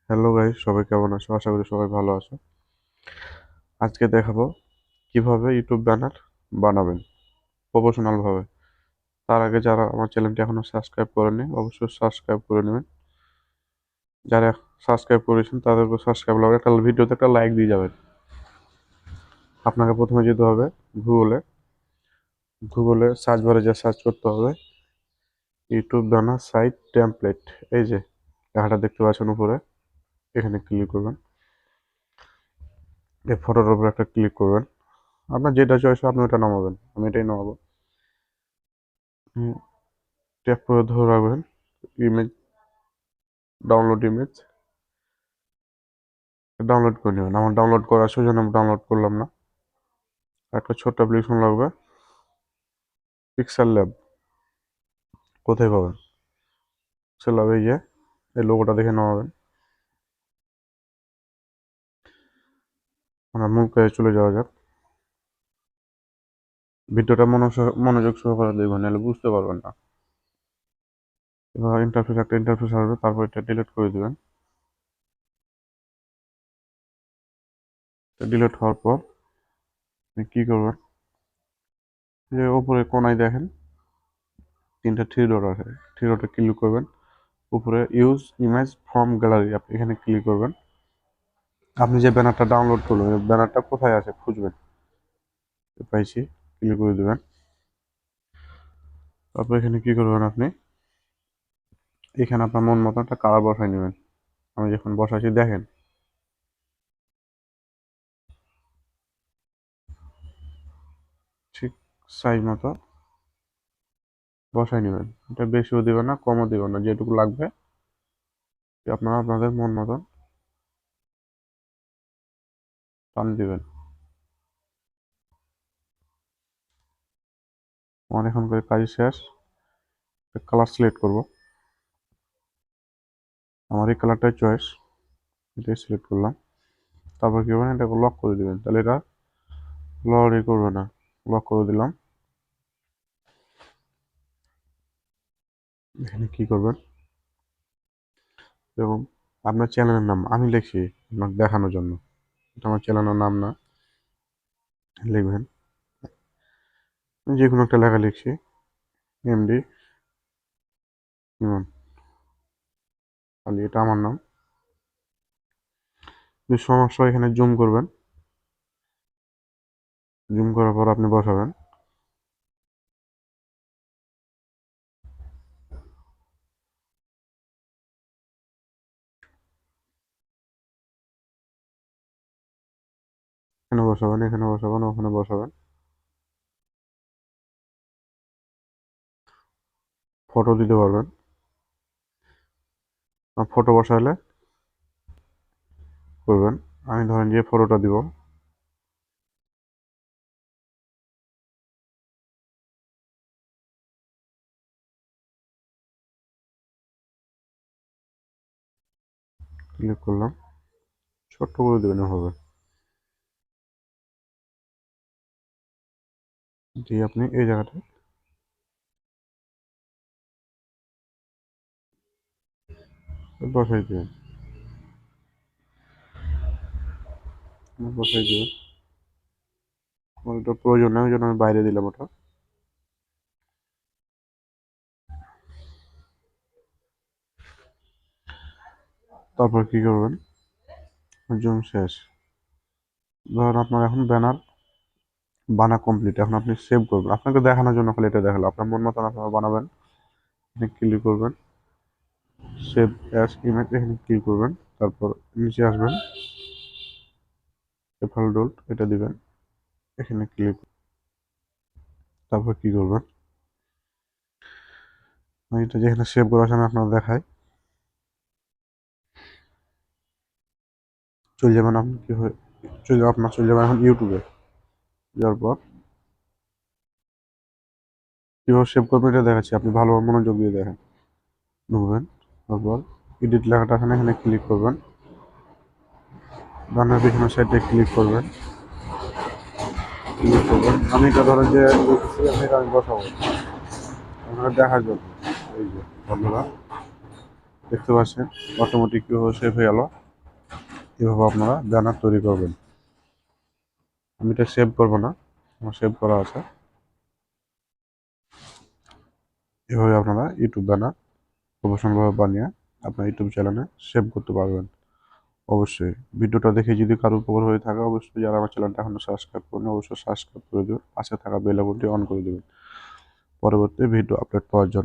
Hello guys, সবাই কেমন আছো? আশা করি সবাই ভালো আছো। আজকে দেখাবো কিভাবে ইউটিউব ব্যানার বানাবেন প্রফেশনাল ভাবে। তার আগে যারা আমার চ্যানেলটি এখনো সাবস্ক্রাইব করেনি অবশ্যই সাবস্ক্রাইব করে নেবেন। যারা সাবস্ক্রাইব করেছেন তাদেরকে সাবস্ক্রাইব লাগবে, একটা ভিডিওতে একটা লাইক দিয়ে যাবেন। আপনাকে প্রথমে যেতে হবে গুগলে। গুগলে সার্চ বারে যা সার্চ করতে হবে ইউটিউব ব্যানার সাইট টেমপ্লেট। এই যে লেখাটা দেখতে পাচ্ছেন উপরে, এখানে ক্লিক করবেন। এই ফটোর উপরে একটা ক্লিক করবেন। আপনার যেটা চয়েস আপনি ওটা নামাবেন, আমি এটাই নামাবো। ট্যাপ করে ধরে রাখবেন। ইমেজ, ডাউনলোড ইমেজ ডাউনলোড করে নেবেন। আমার ডাউনলোড করা আছে, ওই জন্য আমি ডাউনলোড করলাম না। একটা ছোট্ট অ্যাপ্লিকেশন লাগবে, পিক্সেল ল্যাব। কোথায় পাবেন? পিক্সেল ল্যাব, এই যে এই লোগোটা দেখে নামাবেন। আমরা মূল কাজে চলে যাওয়া যাক। ভিডিওটা মনোযোগ সহকারে দেখবেন, নাহলে বুঝতে পারবেন না। এবার একটা ইন্টারফেস আসবে, তারপর এটা ডিলিট করে দিবেন। ডিলিট হওয়ার পর আপনি কি করবেন, যে উপরে কোনায় দেখেন তিনটা থ্রি ডট আছে, থ্রি ডটে ক্লিক করবেন। উপরে ইউজ ইমেজ ফ্রম গ্যালারি, আপনি এখানে ক্লিক করবেন। আপনি যে ব্যানারটা ডাউনলোড করলেন ওই ব্যানারটা কোথায় আছে খুঁজবেন। পাইছি, ক্লিক করে দেবেন। তারপর এখানে কি করবেন, আপনি এখানে আপনার মন মতো একটা কালার বসাই নেবেন। আমি যখন বসাইছি দেখেন, ঠিক সাইজ মতো বসাই নেবেন। এটা বেশিও দিবেন না, কমও দিবেন না, যেটুকু লাগবে আপনারা আপনাদের মন মতন টান দিবেন। আমার এখন করে কাজ শেষ। কালার সিলেক্ট করব, আমার এই কালারটাই চয়েস, এটাই সিলেক্ট করলাম। তারপর কি করবেন, এটাকে লক করে দিবেন, তাহলে এটা লড়াই করবে না। লক করে দিলাম। এখানে কি করবেন, এবং আপনার চ্যানেলের নাম আমি লিখছি আপনাকে দেখানোর জন্য, এটা আমার চ্যানেলের নাম না। লিখবেন যে কোনো একটা লেখা লিখছি, এমডি ইমন খালি, এটা আমার নাম। যদি সমস্যা হয় এখানে জুম করবেন, জুম করার পর আপনি বসাবেন। এখানে বসাবেন, এখানে বসাবেন, ওখানে বসাবেন। ফটো দিতে পারবেন। ফটো বসাইলে করবেন, আমি ধরেন যে ফটোটা দিব, ক্লিক করলাম, ছোট্ট করে দেবেন হবে। দিয়ে আপনি এই জায়গাটা বসাই দেবেন, বসাই দেবেন। আমার এটা প্রয়োজন নেই, ওই জন্য আমি বাইরে দিলাম ওটা। তারপর কি করবেন, জুম শেষ। ধরুন আপনার এখন ব্যানার বানা কমপ্লিট, এখন আপনি সেভ করবেন। আপনাকে দেখানোর জন্য খালি এটা দেখালো, আপনার মন মতন আপনারা বানাবেন। এখানে ক্লিক করবেন, সেভ অ্যাজ ইমেজ, এখানে ক্লিক করবেন। তারপর নিচে আসবেন, এফএল ডোল্ট এটা দিবেন, এখানে ক্লিক। তারপর কি করবেন, এটা যেখানে সেভ করা আছে আমি আপনার দেখাই, চলে যাবেন। আপনি কি হয় চলে যাবেন এখন ইউটিউবে। যাওয়ার পর কীভাবে সেভ করবেন এটা দেখাচ্ছি, আপনি ভালোভাবে মনোযোগ দিয়ে দেখেন। ঢুকবেন, তারপর এডিট লেখাটা এখানে এখানে ক্লিক করবেন, ডানের পিছনের সাইডে ক্লিক করবেন। আমি এটা ধরেন যে লিখেছি, আমি এটা আমি বসাবো আপনারা দেখার জন্য। এই যে বন্ধুরা, দেখতে পাচ্ছেন অটোমেটিক কিভাবে সেভ হয়ে গেল। এভাবে আপনারা ব্যানার তৈরি করবেন। আমি এটা সেভ করবো না, আমার সেভ করা আছে। এভাবে আপনারা ইউটিউব ব্যানার প্রফেশনালভাবে বানিয়ে আপনার ইউটিউব চ্যানেলে সেভ করতে পারবেন। অবশ্যই ভিডিওটা দেখে যদি কারো উপকার হয়ে থাকে, অবশ্যই যারা আমার চ্যানেলটা এখনো সাবস্ক্রাইব করেন অবশ্যই সাবস্ক্রাইব করে দেবেন, পাশে থাকা বেল আইকনটি অন করে দেবেন পরবর্তী ভিডিও আপলোড পাওয়ার জন্য।